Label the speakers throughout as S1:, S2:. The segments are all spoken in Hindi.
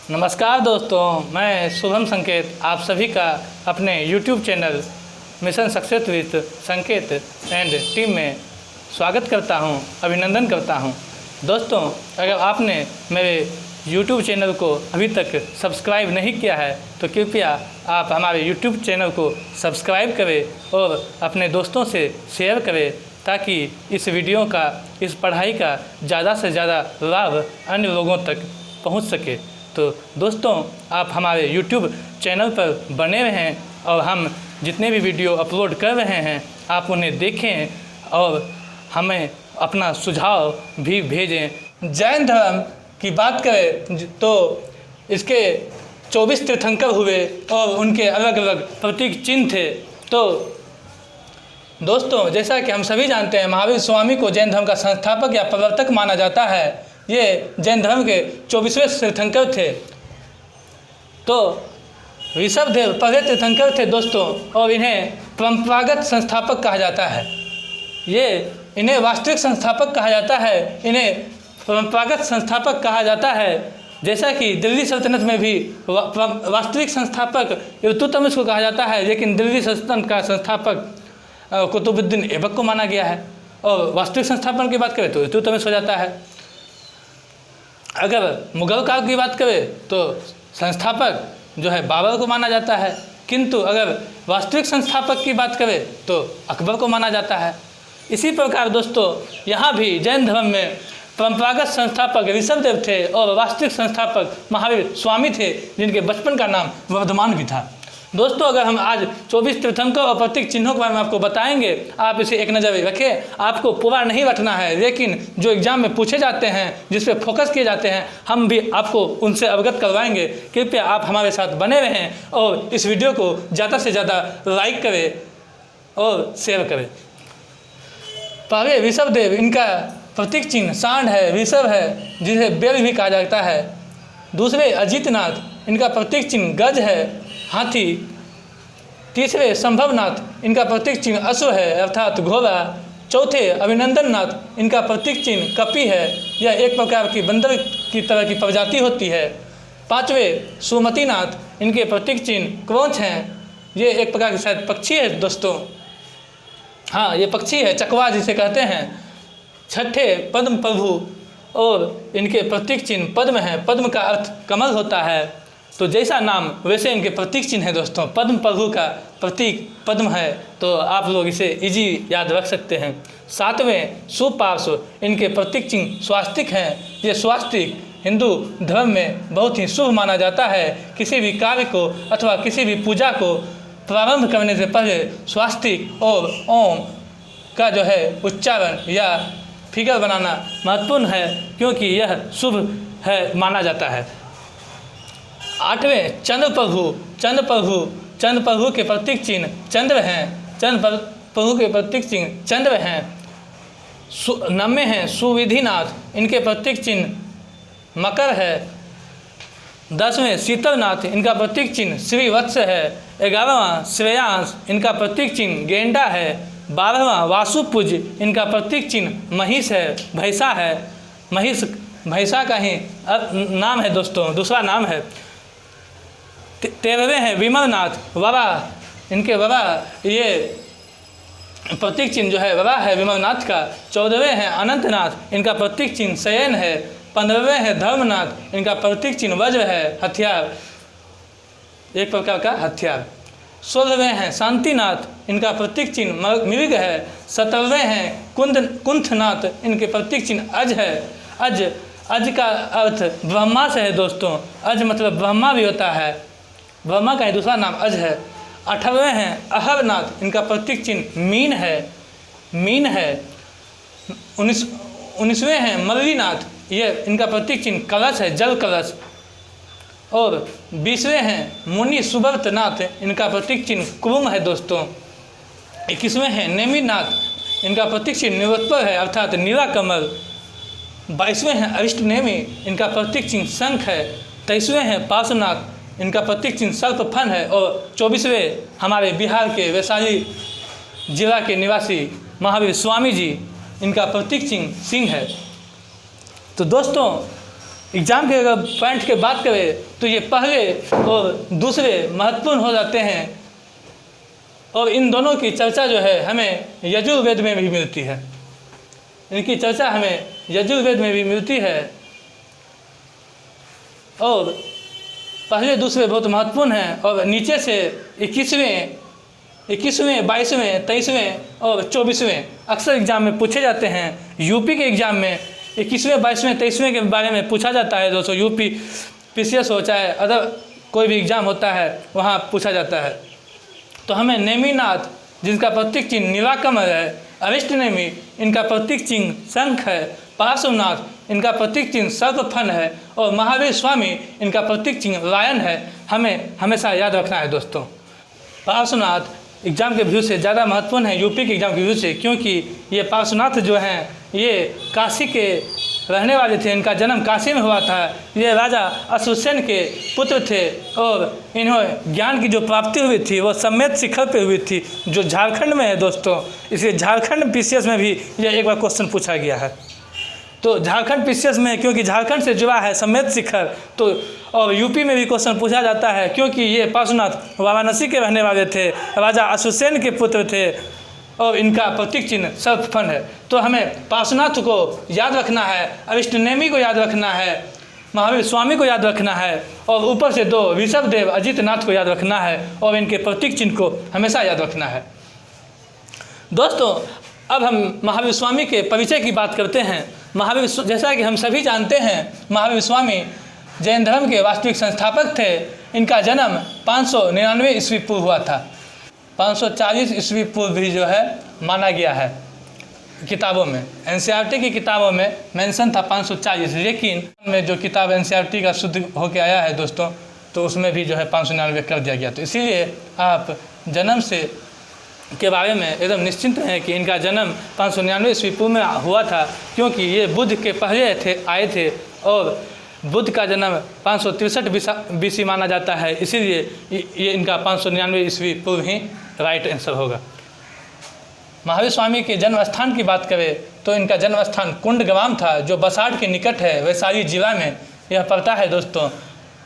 S1: नमस्कार दोस्तों, मैं शुभम संकेत आप सभी का अपने YouTube channel mission success with संकेत एंड टीम में स्वागत करता हूं, अभिनंदन करता हूं। दोस्तों, अगर आपने मेरे YouTube चैनल को अभी तक सब्सक्राइब नहीं किया है तो कृपया आप हमारे YouTube चैनल को सब्सक्राइब करें और अपने दोस्तों से शेयर करें ताकि इस वीडियो का, इस पढ़ाई का ज़्यादा से ज़्यादा लाभ अन्य लोगों तक पहुंच सके। तो दोस्तों, आप हमारे YouTube चैनल पर बने रहें और हम जितने भी वीडियो अपलोड कर रहे हैं आप उन्हें देखें और हमें अपना सुझाव भी भेजें। जैन धर्म की बात करें तो इसके 24 तीर्थंकर हुए और उनके अलग अलग प्रतीक चिन्ह थे। तो दोस्तों, जैसा कि हम सभी जानते हैं, महावीर स्वामी को जैन धर्म का संस्थापक या प्रवर्तक माना जाता है। ये जैन धर्म के 24वें तीर्थंकर थे। तो ऋषभदेव पहले तीर्थंकर थे दोस्तों, और इन्हें परंपरागत संस्थापक कहा जाता है। इन्हें वास्तविक संस्थापक कहा जाता है, इन्हें परंपरागत संस्थापक कहा जाता है। जैसा कि दिल्ली सल्तनत में भी वास्तविक संस्थापक इल्तुतमिश को कहा जाता है, लेकिन दिल्ली सल्तनत का संस्थापक कुतुबुद्दीन ऐबक को माना गया है। और वास्तविक संस्थापन की बात करें तो इल्तुतमिश हो जाता है। अगर मुगल काल की बात करें तो संस्थापक जो है बाबर को माना जाता है, किंतु अगर वास्तविक संस्थापक की बात करें तो अकबर को माना जाता है। इसी प्रकार दोस्तों, यहाँ भी जैन धर्म में परंपरागत संस्थापक ऋषभदेव थे और वास्तविक संस्थापक महावीर स्वामी थे, जिनके बचपन का नाम वर्धमान भी था। दोस्तों, अगर हम आज 24 तीर्थंकर और प्रतीक चिन्हों के बारे में आपको बताएंगे, आप इसे एक नज़र रखें। आपको पूरा नहीं रटना है, लेकिन जो एग्जाम में पूछे जाते हैं, जिस पे फोकस किए जाते हैं, हम भी आपको उनसे अवगत करवाएंगे। कृपया आप हमारे साथ बने रहें और इस वीडियो को ज़्यादा से ज़्यादा लाइक करें और शेयर करें। पहले ऋषभदेव, इनका प्रतीक चिन्ह सांड है, ऋषभ है, जिसे बेल भी कहा जाता है। दूसरे अजितनाथ, इनका प्रतीक चिन्ह गज है, हाथी। तीसरे संभवनाथ, इनका प्रतीक चिन्ह अश्व है अर्थात घोड़ा। चौथे अभिनंदन नाथ, इनका प्रतीक चिन्ह कपि है, यह एक प्रकार की बंदर की तरह की प्रजाति होती है। पांचवें सुमतिनाथ, इनके प्रतीक चिन्ह क्रोंच हैं, ये एक प्रकार की शायद पक्षी है दोस्तों, हाँ ये पक्षी है, चकवा जिसे कहते हैं। छठे पद्म प्रभु, और इनके प्रतीक चिन्ह पद्म है, पद्म का अर्थ कमल होता है। तो जैसा नाम वैसे इनके प्रतीक चिन्ह है दोस्तों। पद्म प्रभु का प्रतीक पद्म है, तो आप लोग इसे इजी याद रख सकते हैं। सातवें सुपार्श्व, इनके प्रतीक चिन्ह स्वास्तिक हैं। ये स्वास्तिक हिंदू धर्म में बहुत ही शुभ माना जाता है। किसी भी कार्य को अथवा किसी भी पूजा को प्रारंभ करने से पहले स्वास्तिक और ओम का जो है उच्चारण या फिगर बनाना महत्वपूर्ण है, क्योंकि यह शुभ है माना जाता है। आठवें चंद्र प्रभु के प्रतीक चिन्ह चंद्र हैं। चंद्र प्रभु के प्रतीक चिन्ह चंद्र हैं। नवमें हैं सुविधिनाथ, इनके प्रतीक चिन्ह मकर है। 10वें शीतलनाथ, इनका प्रतीक चिन्ह श्रीवत्स है। 11वां श्रेयांश, इनका प्रतीक चिन्ह गेंडा है। 12वां वासुपुज, इनका प्रतीक चिन्ह महिष है, भैंसा है। महिष भैंसा का ही नाम है दोस्तों, दूसरा नाम है। 13वें हैं विमलनाथ, वरा, इनके वरा ये प्रतीक चिन्ह जो है वरा है विमलनाथ का। 14वें हैं अनंतनाथ, इनका प्रतीक चिन्ह शयन है। 15वें हैं धर्मनाथ, इनका प्रतीक चिन्ह वज्र है, हथियार, एक प्रकार का हथियार। 16वें हैं शांतिनाथ, इनका प्रतीक चिन्ह मृग है। 17वें हैं कुंथनाथ, इनके प्रतीक चिन्ह अज है। अज का अर्थ ब्रह्मा से है दोस्तों। अज मतलब ब्रह्मा भी होता है, ब्रह्मा का ही दूसरा नाम अज है। 18वें हैं अहरनाथ, इनका प्रतीक चिन्ह मीन है। 19वें हैं मल्लीनाथ, ये इनका प्रतीक चिन्ह कलश है, जल कलश। और 20वें हैं मुनि सुब्रतनाथ, इनका प्रतीक चिन्ह कुरुम है दोस्तों। 21वें हैं नेमिनाथ, इनका प्रतीक चिन्ह निरुत्तर है अर्थात नीला कमल। 22वें हैं अरिष्टनेमि, इनका प्रतीक चिन्ह शंख है। 23वें हैं पार्श्वनाथ, इनका प्रतीक चिन्ह सर्पफन है। और 24वें हमारे बिहार के वैशाली जिला के निवासी महावीर स्वामी जी, इनका प्रतीक चिन्ह सिंह है। तो दोस्तों, एग्ज़ाम के अगर पॉइंट की बात करें तो ये पहले और दूसरे महत्वपूर्ण हो जाते हैं, और इन दोनों की चर्चा जो है हमें यजुर्वेद में भी मिलती है। इनकी चर्चा हमें यजुर्वेद में भी मिलती है, और पहले दूसरे बहुत महत्वपूर्ण हैं, और नीचे से 21वें, 22वें, 23वें और 24वें अक्सर एग्ज़ाम में पूछे जाते हैं। यूपी के एग्ज़ाम में 21वें, 22वें, 23वें के बारे में पूछा जाता है दोस्तों। यूपी पीसीएस हो चाहे अदर कोई भी एग्ज़ाम होता है वहाँ पूछा जाता है। तो हमें नेमिनाथ जिनका प्रतीक चिन्ह नीलाकमल है, अरिष्ट नेमि इनका प्रतीक चिन्ह शंख है, पार्श्वनाथ इनका प्रतीक चिन्ह सर्पफन है, और महावीर स्वामी इनका प्रतीक चिन्ह लायन है। हमें हमेशा याद रखना है दोस्तों। पार्श्वनाथ एग्ज़ाम के व्यू से ज़्यादा महत्वपूर्ण है यूपी के एग्ज़ाम के व्यू से, क्योंकि ये पार्श्वनाथ जो हैं ये काशी के रहने वाले थे। इनका जन्म काशी में हुआ था। ये राजा अश्वसेन के पुत्र थे, और इन्हें ज्ञान की जो प्राप्ति हुई थी वो सम्यक शिखर पे हुई थी, जो झारखंड में है दोस्तों। इसलिए झारखंड पीसीएस में भी ये एक बार क्वेश्चन पूछा गया है। तो झारखंड पीसीएस में क्योंकि झारखंड से जुड़ा है सम्यक शिखर, तो और यूपी में भी क्वेश्चन पूछा जाता है क्योंकि ये पार्श्वनाथ वाराणसी के रहने वाले थे, राजा अश्वसेन के पुत्र थे, और इनका प्रतीक चिन्ह सर्पफन है। तो हमें पार्श्वनाथ को याद रखना है, अरिष्ट नेमि को याद रखना है, महावीर स्वामी को याद रखना है, और ऊपर से 2 ऋषभदेव अजितनाथ को याद रखना है, और इनके प्रतीक चिन्ह को हमेशा याद रखना है। दोस्तों अब हम महावीर स्वामी के परिचय की बात करते हैं। महावीर, जैसा कि हम सभी जानते हैं, महावीर स्वामी जैन धर्म के वास्तविक संस्थापक थे। इनका जन्म 599 ईस्वी पूर्व हुआ था। 540 ईस्वी पूर्व भी जो है माना गया है किताबों में। एनसीईआरटी की किताबों में मेंशन था 540, लेकिन में जो किताब एनसीईआरटी का शुद्ध होकर आया है दोस्तों, तो उसमें भी जो है 599 कर दिया गया। तो इसीलिए आप जन्म से के बारे में एकदम निश्चिंत हैं कि इनका जन्म 599 ईस्वी पूर्व में हुआ था, क्योंकि ये बुद्ध के पहले आए थे, और बुद्ध का जन्म 563 बीसी माना जाता है। इसीलिए ये इनका 599 ईस्वी पूर्व ही राइट आंसर होगा। महावीर स्वामी के जन्म स्थान की बात करें तो इनका जन्म स्थान कुंडग्राम था, जो बसाड़ के निकट है, वैशाली जिला में यह पड़ता है दोस्तों।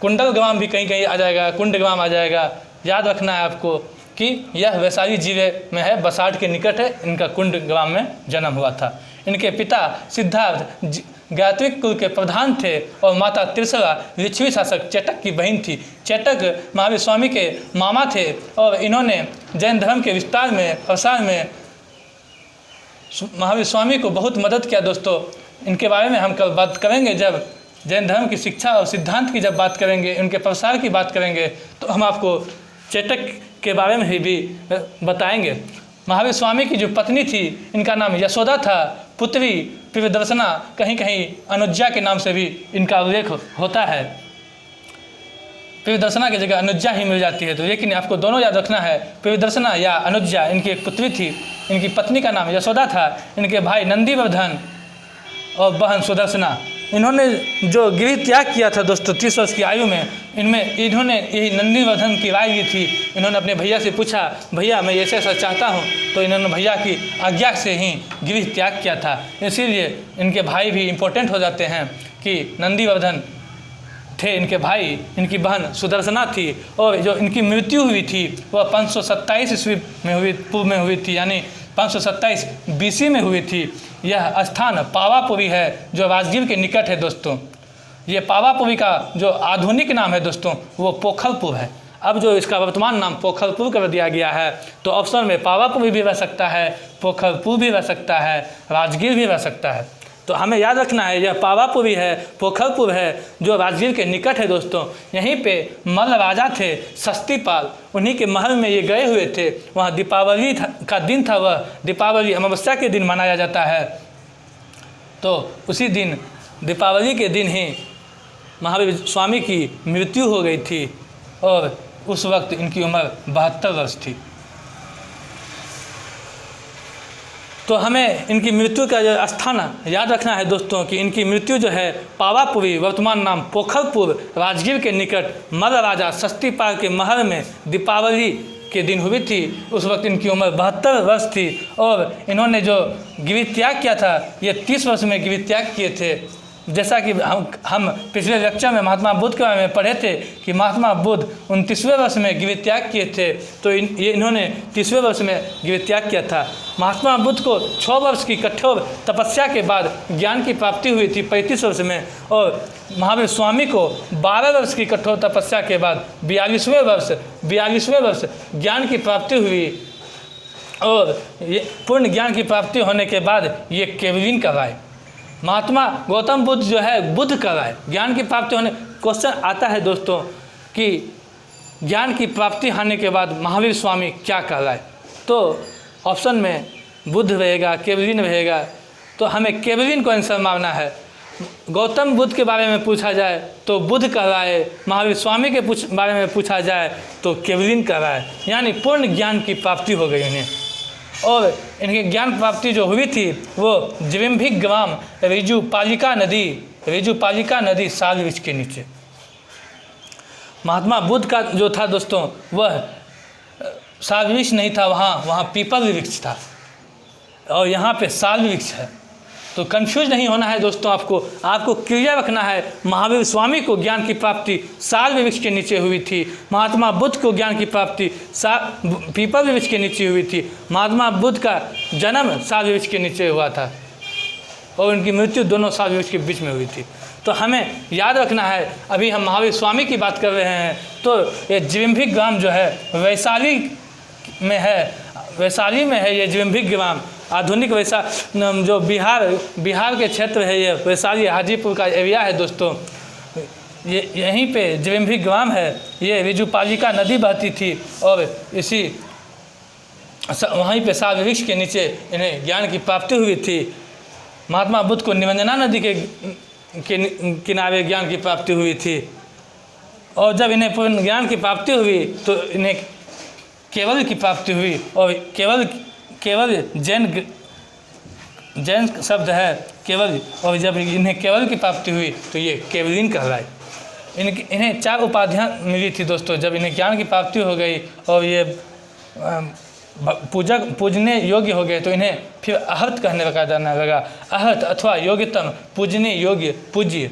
S1: कुंडलग्राम भी कहीं कहीं आ जाएगा, कुंडग्राम आ जाएगा। याद रखना है आपको कि यह वैशाली जिले में है, बसाड़ के निकट है। इनका कुंडग्राम में जन्म हुआ था। इनके पिता सिद्धार्थ गायत्रिक कुल के प्रधान थे, और माता त्रिशला लिच्छवी शासक चेटक की बहन थी। चेटक महावीर स्वामी के मामा थे, और इन्होंने जैन धर्म के विस्तार में, प्रसार में महावीर स्वामी को बहुत मदद किया दोस्तों। इनके बारे में हम कल बात करेंगे, जब जैन धर्म की शिक्षा और सिद्धांत की जब बात करेंगे, उनके प्रसार की बात करेंगे, तो हम आपको चेटक के बारे में भी बताएंगे। महावीर स्वामी की जो पत्नी थी इनका नाम यशोदा था। पुत्री प्रियदर्शना, कहीं कहीं अनुज्जा के नाम से भी इनका उल्लेख होता है। प्रियदर्शना की जगह अनुज्जा ही मिल जाती है, तो लेकिन आपको दोनों याद रखना है। प्रियदर्शना या अनुज्जा इनकी एक पुत्री थी। इनकी पत्नी का नाम यशोदा था। इनके भाई नंदीवर्धन और बहन सुदर्शना। इन्होंने जो गिरि त्याग किया था दोस्तों 30 वर्ष की आयु में, इन्होंने यही नंदीवर्धन की राय ली थी। इन्होंने अपने भैया से पूछा, भैया मैं ऐसे ऐसा चाहता हूँ, तो इन्होंने भैया की आज्ञा से ही गिरि त्याग किया था। इसीलिए इनके भाई भी इम्पोर्टेंट हो जाते हैं कि नंदीवर्धन थे इनके भाई, इनकी बहन सुदर्शना थी, और जो इनकी मृत्यु हुई थी वह 527 ईस्वी में पूर्व में हुई थी, यानी 527 बीसी में हुई थी। यह स्थान पावापुरी है, जो राजगीर के निकट है दोस्तों। ये पावापुरी का जो आधुनिक नाम है दोस्तों वो पोखलपुर है। अब जो इसका वर्तमान नाम पोखलपुर कर दिया गया है, तो ऑप्शन में पावापुरी भी रह सकता है, पोखलपुर भी रह सकता है, राजगीर भी रह सकता है। तो हमें याद रखना है यह पावापुरी है, पोखलपुर है, जो राजगीर के निकट है दोस्तों। यहीं पे मल्ल राजा थे सस्तीपाल, उन्हीं के महल में ये गए हुए थे। वहाँ दीपावली का दिन था, वह दीपावली अमावस्या के दिन मनाया जाता है। तो उसी दिन दीपावली के दिन ही महावीर स्वामी की मृत्यु हो गई थी, और उस वक्त इनकी उम्र 72 वर्ष थी। तो हमें इनकी मृत्यु का जो स्थान याद रखना है दोस्तों कि इनकी मृत्यु जो है पावापुरी, वर्तमान नाम पोखलपुर, राजगीर के निकट मल्ल राजा सस्तीपाल के महल में दीपावली के दिन हुई थी। उस वक्त इनकी उम्र 72 वर्ष थी, और इन्होंने जो गिरि त्याग किया था, ये 30 वर्ष में गिरि त्याग किए थे। जैसा कि हम पिछले लेक्चर में महात्मा बुद्ध के बारे में पढ़े थे कि महात्मा बुद्ध 29वें वर्ष में गृह त्याग किए थे, तो इन्होंने 30वें वर्ष में गृह त्याग किया था। महात्मा बुद्ध को 6 वर्ष की कठोर तपस्या के बाद ज्ञान की प्राप्ति हुई थी 35 वर्ष में, और महावीर स्वामी को 12 वर्ष की कठोर तपस्या के बाद 42वें वर्ष ज्ञान की प्राप्ति हुई, और ये पूर्ण ज्ञान की प्राप्ति होने के बाद ये केवलिन कहलाए। महात्मा गौतम बुद्ध जो है बुद्ध कहलाए। ज्ञान की प्राप्ति होने, क्वेश्चन आता है दोस्तों कि ज्ञान की प्राप्ति होने के बाद महावीर स्वामी क्या कहलाए, तो ऑप्शन में बुद्ध रहेगा, केवलिन रहेगा, तो हमें केवलिन को आंसर मारना है। गौतम बुद्ध के बारे में पूछा जाए तो बुद्ध कहलाए, महावीर स्वामी के बारे में पूछा जाए तो केवलिन कहलाए, यानी पूर्ण ज्ञान की प्राप्ति हो गई इन्हें। और इनकी ज्ञान प्राप्ति जो हुई थी वो ज्विम्भिक ग्राम ऋजुपालिका नदी साल वृक्ष के नीचे। महात्मा बुद्ध का जो था दोस्तों वह साल वृक्ष नहीं था, वहाँ पीपल वृक्ष था, और यहाँ पे साल वृक्ष है। तो कंफ्यूज नहीं होना है दोस्तों, आपको क्लियर रखना है। महावीर स्वामी को ज्ञान की प्राप्ति साल वृक्ष के नीचे हुई थी, महात्मा बुद्ध को ज्ञान की प्राप्ति पीपल वृक्ष के नीचे हुई थी। महात्मा बुद्ध का जन्म साल वृक्ष के नीचे हुआ था और उनकी मृत्यु दोनों साल वृक्ष के बीच में हुई थी। तो हमें याद रखना है, अभी हम महावीर स्वामी की बात कर रहे हैं, तो ये ज्विम्भिक ग्राम जो है वैशाली में है ये ज्विम्भिक ग्राम। आधुनिक जो बिहार के क्षेत्र है, ये वैशाली हाजीपुर का एरिया है दोस्तों। ये यहीं पे ज्विम्भिक ग्राम है, ये ऋजुपालिका नदी बहती थी, और इसी वहीं पे साल वृक्ष के नीचे इन्हें ज्ञान की प्राप्ति हुई थी। महात्मा बुद्ध को निरंजना नदी के किनारे ज्ञान की प्राप्ति हुई थी, और जब इन्हें पूर्ण ज्ञान की प्राप्ति हुई तो इन्हें केवल की प्राप्ति हुई, और केवल जैन शब्द है केवल, और जब इन्हें केवल की प्राप्ति हुई तो ये केवलिन कहलाए। इन्हें 4 उपाधियाँ मिली थी दोस्तों। जब इन्हें ज्ञान की प्राप्ति हो गई और ये पूजने योग्य हो गए तो इन्हें फिर अहत कहने का जाना लगा। अहत अथवा योग्यतम, पूजने योग्य, पूज्य,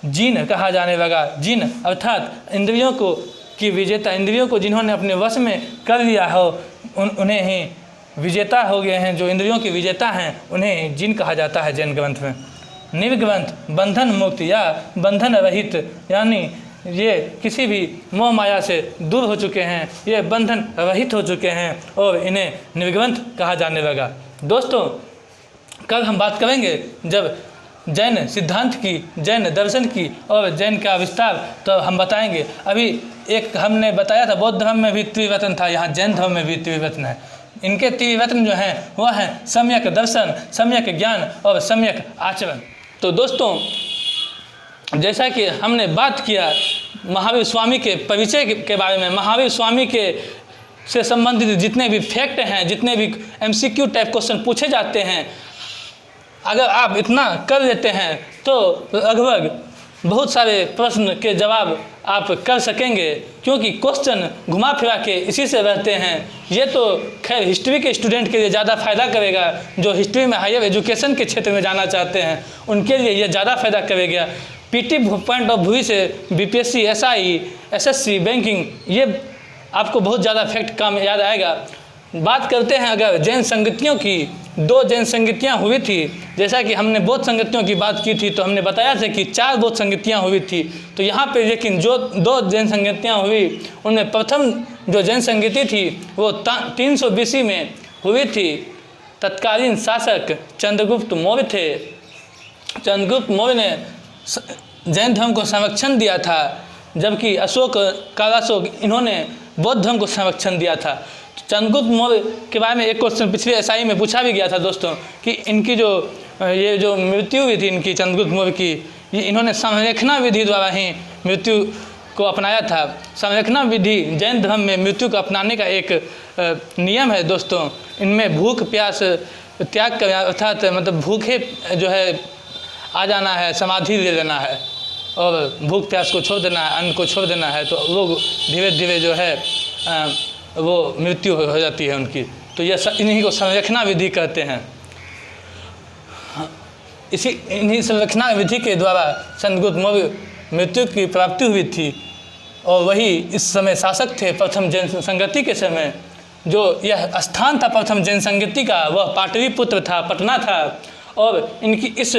S1: जिन कहा जाने लगा। जिन अर्थात इंद्रियों को की विजेता, इंद्रियों को जिन्होंने अपने वश में कर लिया हो उन्हें ही विजेता हो गए हैं। जो इंद्रियों के विजेता हैं उन्हें जिन कहा जाता है जैन ग्रंथ में। निर्ग्रंथ, बंधन मुक्त या बंधन रहित, यानी ये किसी भी मोह माया से दूर हो चुके हैं, ये बंधन रहित हो चुके हैं, और इन्हें निर्ग्रंथ कहा जाने लगा। दोस्तों कल हम बात करेंगे जब जैन सिद्धांत की, जैन दर्शन की और जैन का विस्तार, तो हम बताएंगे। अभी एक हमने बताया था बौद्ध धर्म में भी त्रिरत्न था, यहाँ जैन धर्म में भी त्रिरत्न है। इनके त्रिरत्न जो हैं वह हैं सम्यक दर्शन, सम्यक ज्ञान और सम्यक आचरण। तो दोस्तों जैसा कि हमने बात किया महावीर स्वामी के परिचय के बारे में, महावीर स्वामी के से संबंधित जितने भी फैक्ट हैं, जितने भी MCQ टाइप क्वेश्चन पूछे जाते हैं, अगर आप इतना कर लेते हैं तो लगभग बहुत सारे प्रश्न के जवाब आप कर सकेंगे, क्योंकि क्वेश्चन घुमा फिरा के इसी से रहते हैं। ये तो खैर हिस्ट्री के स्टूडेंट के लिए ज़्यादा फ़ायदा करेगा, जो हिस्ट्री में हायर एजुकेशन के क्षेत्र में जाना चाहते हैं उनके लिए ये ज़्यादा फ़ायदा करेगा। PT पॉइंट ऑफ व्यू से BPSC, SI, SSC, बैंकिंग, ये आपको बहुत ज़्यादा फैक्ट काम याद आएगा। बात करते हैं अगर जैन संगतियों की, 2 जैन संगतियाँ हुई थी। जैसा कि हमने बौद्ध संगतियों की बात की थी तो हमने बताया था कि 4 बौद्ध संगतियाँ हुई थी। तो यहाँ पे लेकिन जो 2 जैन संगतियाँ हुई उनमें प्रथम जो जैन संगति थी वो 300 BC में हुई थी। तत्कालीन शासक चंद्रगुप्त मौर्य थे। चंद्रगुप्त मौर्य ने जैन धर्म को संरक्षण दिया था, जबकि अशोक, कालाशोक, इन्होंने बौद्ध धर्म को संरक्षण दिया था। चंद्रगुप्त मौर्य के बारे में एक क्वेश्चन पिछले SI में पूछा भी गया था दोस्तों कि इनकी ये जो मृत्यु हुई थी इनकी, चंद्रगुप्त मौर्य की, ये इन्होंने संरेखना विधि द्वारा ही मृत्यु को अपनाया था। संरेखना विधि जैन धर्म में मृत्यु को अपनाने का एक नियम है दोस्तों। इनमें भूख प्यास त्याग कर, अर्थात मतलब भूखे जो है आ जाना है, समाधि ले लेना है और भूख प्यास को छोड़ देना है, अन्न को छोड़ देना है, तो लोग धीरे धीरे जो है वो मृत्यु हो जाती है उनकी। तो यह इन्हीं को संरेखना विधि कहते हैं। इन्हीं संरक्षणा विधि के द्वारा चंद्रगुप्त मौर्य मृत्यु की प्राप्ति हुई थी। और वही इस समय शासक थे प्रथम जैन संगति के समय। जो यह स्थान था प्रथम जैन संगति का, वह पाटलिपुत्र था, पटना था। और इनकी इस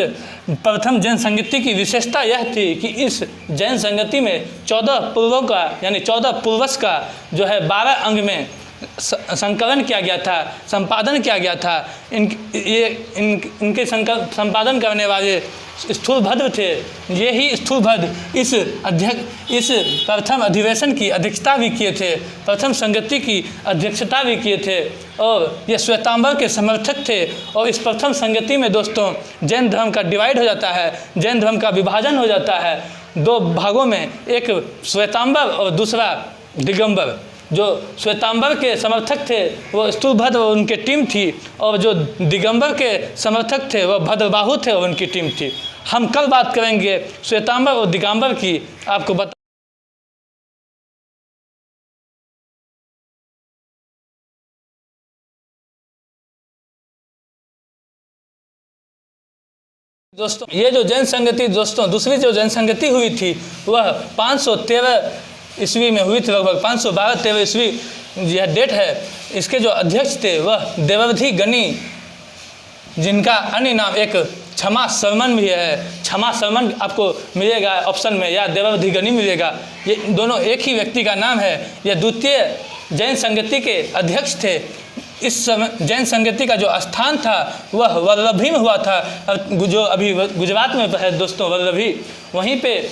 S1: प्रथम जैन संगति की विशेषता यह थी कि इस जैन संगति में 14 पूर्वों का यानी 14 पूर्वज का जो है 12 अंग में संकलन किया गया था, संपादन किया गया था। इनके संपादन करने वाले स्थूलभद्र थे। ये ही स्थूलभद्र इस प्रथम अधिवेशन की अध्यक्षता भी किए थे, प्रथम संगति की अध्यक्षता भी किए थे। और ये श्वेतांबर के समर्थक थे। और इस प्रथम संगति में दोस्तों जैन धर्म का डिवाइड हो जाता है, जैन धर्म का विभाजन हो जाता है 2 भागों में, एक श्वेतांबर और दूसरा दिगंबर। जो श्वेतांबर के समर्थक थे वो स्थूलभद्र और उनकी टीम थी, और जो दिगंबर के समर्थक थे वो भद्रबाहु थे और उनकी टीम थी। हम कल बात करेंगे श्वेतांबर और दिगंबर की। आपको बता दोस्तों, ये जो जैन संगति दोस्तों दूसरी जो जैन संगति हुई थी वह 513 ईस्वी में हुई थी, लगभग 512-13 ईस्वी यह डेट है। इसके जो अध्यक्ष थे वह देवर्धि गणी, जिनका अन्य नाम एक क्षमा शर्मन भी है। क्षमा शर्मन आपको मिलेगा ऑप्शन में, या देवर्धि गणी मिलेगा। ये दोनों एक ही व्यक्ति का नाम है। यह द्वितीय जैन संगति के अध्यक्ष थे। इस समय जैन संगति का जो स्थान था वह वल्लभी में हुआ था, जो अभी गुजरात में है दोस्तों, वल्लभी। वहीं पे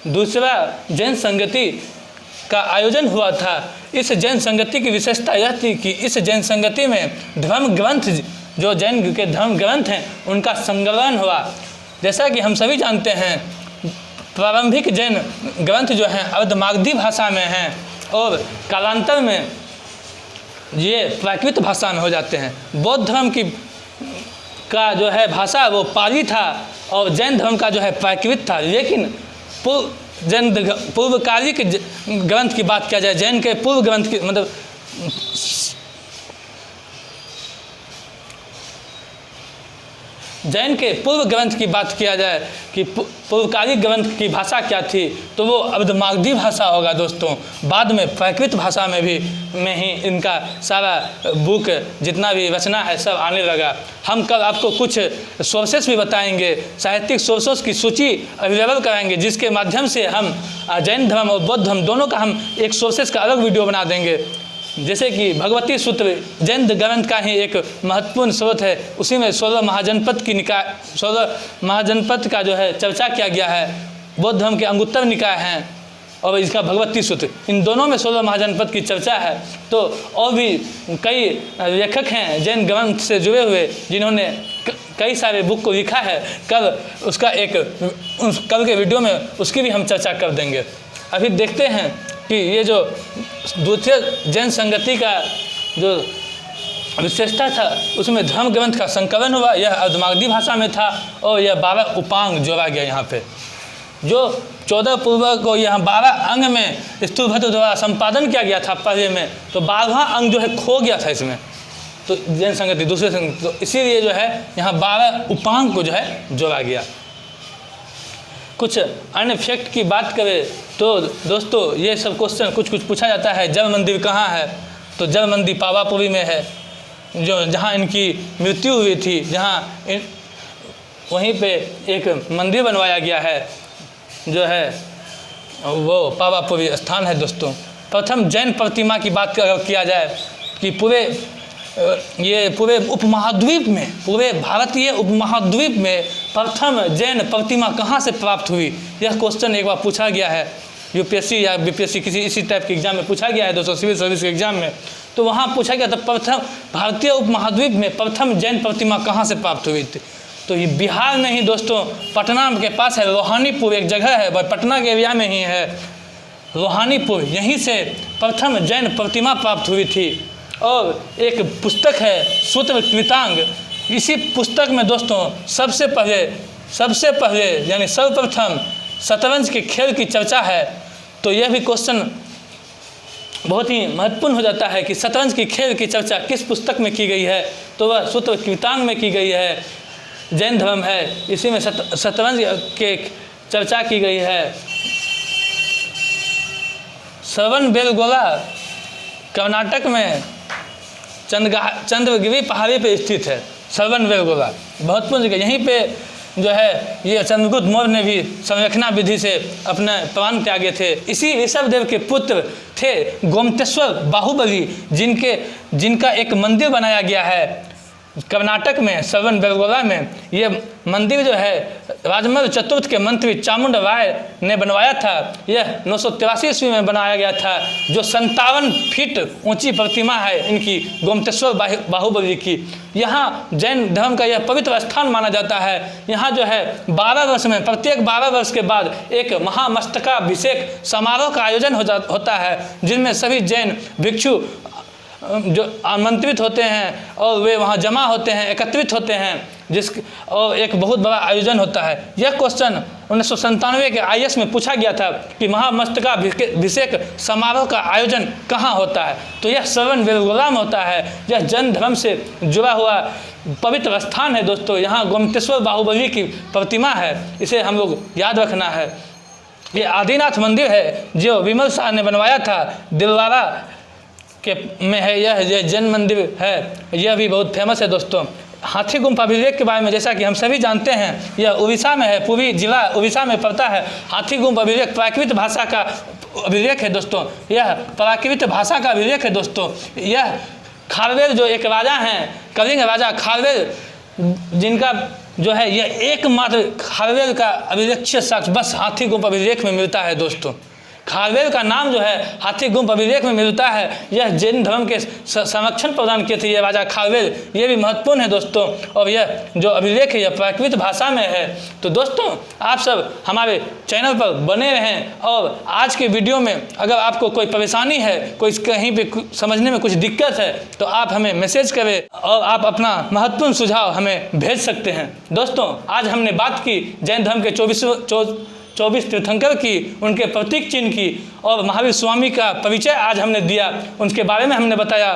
S1: दूसरा जैन संगति का आयोजन हुआ था। इस जैन संगति की विशेषता यह थी कि इस जैन संगति में धर्म ग्रंथ, जो जैन के धर्म ग्रंथ हैं, उनका संकलन हुआ। जैसा कि हम सभी जानते हैं प्रारंभिक जैन ग्रंथ जो हैं अर्धमागधी भाषा में हैं, और कालांतर में ये प्राकृत भाषा में हो जाते हैं। बौद्ध धर्म का जो है भाषा वो पाली था, और जैन धर्म का जो है प्राकृत था। लेकिन पूर्वकालिक ग्रंथ की बात किया जाए, जैन के पूर्व ग्रंथ की मतलब जैन के पूर्व ग्रंथ की बात किया जाए कि पूर्वकालिक ग्रंथ की भाषा क्या थी, तो वो अर्धमागधी भाषा होगा दोस्तों। बाद में प्राकृत भाषा में ही इनका सारा बुक जितना भी रचना है सब आने लगा। हम कल आपको कुछ सोर्सेस भी बताएंगे, साहित्यिक सोर्सेस की सूची अवेलेबल कराएंगे, जिसके माध्यम से हम जैन धर्म और बौद्ध धर्म दोनों का हम एक सोर्सेस का अलग वीडियो बना देंगे। जैसे कि भगवती सूत्र जैन ग्रंथ का ही एक महत्वपूर्ण स्रोत है। उसी में 16 महाजनपद का जो है चर्चा किया गया है। बौद्ध धर्म के अंगुत्तर निकाय हैं और इसका भगवती सूत्र, इन दोनों में 16 महाजनपद की चर्चा है। तो और भी कई लेखक हैं जैन ग्रंथ से जुड़े हुए, जिन्होंने कई सारे बुक को लिखा है। कल के वीडियो में उसकी भी हम चर्चा कर देंगे। अभी देखते हैं कि ये जो द्वितीय जैन संगति का जो विशेषता था उसमें धर्म ग्रंथ का संकलन हुआ। यह अर्धमागधी भाषा में था और यह 12 उपांग जोड़ा गया। यहाँ पे जो 14 पूर्व को यहाँ 12 अंग में स्थूलभद्र द्वारा संपादन किया गया था पहले में, तो 12वां अंग जो है खो गया था इसमें, तो जैन संगति दूसरे संगति, तो इसीलिए जो है यहाँ 12 उपांग को जो है जोड़ा गया। कुछ अन्य फैक्ट की बात करें तो दोस्तों ये सब क्वेश्चन कुछ पूछा जाता है। जल मंदिर कहाँ है, तो जल मंदिर पावापुरी में है, जो जहाँ इनकी मृत्यु हुई थी, वहीं पे एक मंदिर बनवाया गया है, जो है वो पावापुरी स्थान है दोस्तों। प्रथम जैन प्रतिमा की बात किया जाए कि पूरे उपमहाद्वीप में, पूरे भारतीय उपमहाद्वीप में प्रथम जैन प्रतिमा कहाँ से प्राप्त हुई, यह क्वेश्चन एक बार पूछा गया है यूपीएससी या बीपीएससी किसी इसी टाइप के एग्जाम में पूछा गया है दोस्तों, सिविल सर्विस के एग्जाम में। तो वहाँ पूछा गया था प्रथम भारतीय उपमहाद्वीप में प्रथम जैन प्रतिमा कहाँ से प्राप्त हुई थी। तो ये बिहार में ही दोस्तों पटना के पास है, रोहानीपुर एक जगह है, पटना के एरिया में ही है रोहानीपुर, यहीं से प्रथम जैन प्रतिमा प्राप्त हुई थी। और एक पुस्तक है सूत्र कृतांग, इसी पुस्तक में दोस्तों सबसे पहले यानी सर्वप्रथम शतरंज के खेल की चर्चा है। तो यह भी क्वेश्चन बहुत ही महत्वपूर्ण हो जाता है कि शतरंज की खेल की चर्चा किस पुस्तक में की गई है, तो वह सूत्र कृतांग में की गई है। जैन धर्म है, इसी में शतरंज के चर्चा की गई है। श्रवणबेलगोला कर्नाटक में चंद्रगिरी पहाड़ी पे स्थित है। श्रवणबेलगोला महत्वपूर्ण जगह, यहीं पे जो है ये चंद्रगुप्त मौर्य ने भी संरक्षणा विधि से अपने प्राण त्यागे थे। इसी ऋषभदेव के पुत्र थे गोमतेश्वर बाहुबली, जिनका एक मंदिर बनाया गया है कर्नाटक में श्रवणबेलगोला में। ये मंदिर जो है राजमल चतुर्थ के मंत्री चामुंड राय ने बनवाया था। यह 983 ईस्वी में बनाया गया था। जो 57 फीट ऊंची प्रतिमा है इनकी, गोमतेश्वर बाहुबली की। यहाँ जैन धर्म का यह पवित्र स्थान माना जाता है। यहाँ जो है 12 वर्ष में, प्रत्येक 12 वर्ष के बाद एक महामस्तकाभिषेक समारोह का आयोजन होता है, जिनमें सभी जैन भिक्षु जो आमंत्रित होते हैं और वे वहाँ जमा होते हैं, एकत्रित होते हैं, और एक बहुत बड़ा आयोजन होता है। यह क्वेश्चन 1997 के IAS में पूछा गया था कि महामस्तकाभिषेक समारोह का आयोजन कहाँ होता है, तो यह श्रवणबेलगोला में होता है। यह जैन धर्म से जुड़ा हुआ पवित्र स्थान है दोस्तों। यहाँ गोमतेश्वर बाहुबली की प्रतिमा है, इसे हम लोग याद रखना है। ये आदिनाथ मंदिर है जो विमल शाह ने बनवाया था, दिलवारा के में है। यह जैन मंदिर है, यह भी बहुत फेमस है दोस्तों। हाथी गुम्फा अभिलेख के बारे में जैसा कि हम सभी जानते हैं, यह उड़ीसा में है, पूर्वी जिला उड़ीसा में पड़ता है। हाथी गुम्फा अभिलेख प्राकृत भाषा का अभिलेख है दोस्तों। यह प्राकृत भाषा का अभिलेख है दोस्तों। यह खारवेल जो एक राजा हैं, कलिंग राजा खारवेल, जिनका जो है यह एकमात्र खारवेल का अभिलेखीय साक्ष्य बस हाथी गुम्फा अभिलेख में मिलता है दोस्तों। खारवेल का नाम जो है हाथी गुम्फा अभिलेख में मिलता है। यह जैन धर्म के संरक्षण प्रदान किए थे ये राजा खारवेल, ये भी महत्वपूर्ण है दोस्तों। और यह जो अभिलेख है यह प्राकृत भाषा में है। तो दोस्तों आप सब हमारे चैनल पर बने रहें, और आज के वीडियो में अगर आपको कोई परेशानी है, कोई कहीं पे समझने में कुछ दिक्कत है, तो आप हमें मैसेज करें और आप अपना महत्वपूर्ण सुझाव हमें भेज सकते हैं। दोस्तों आज हमने बात की जैन धर्म के 24 तीर्थंकर की, उनके प्रतीक चिन्ह की, और महावीर स्वामी का परिचय आज हमने दिया, उनके बारे में हमने बताया।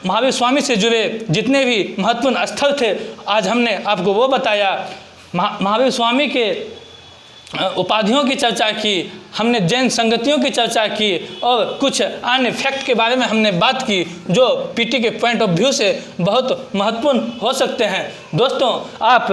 S1: महावीर स्वामी से जुड़े जितने भी महत्वपूर्ण स्थल थे आज हमने आपको वो बताया। महावीर स्वामी के उपाधियों की चर्चा की, हमने जैन संगतियों की चर्चा की, और कुछ अन्य फैक्ट के बारे में हमने बात की जो पीटी के पॉइंट ऑफ व्यू से बहुत महत्वपूर्ण हो सकते हैं। दोस्तों आप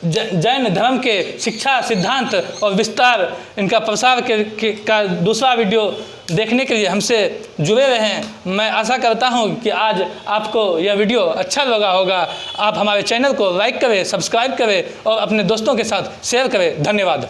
S1: जैन धर्म के शिक्षा, सिद्धांत और विस्तार, इनका प्रसार का दूसरा वीडियो देखने के लिए हमसे जुड़े रहें। मैं आशा करता हूं कि आज आपको यह वीडियो अच्छा लगा होगा। आप हमारे चैनल को लाइक करें, सब्सक्राइब करें और अपने दोस्तों के साथ शेयर करें। धन्यवाद।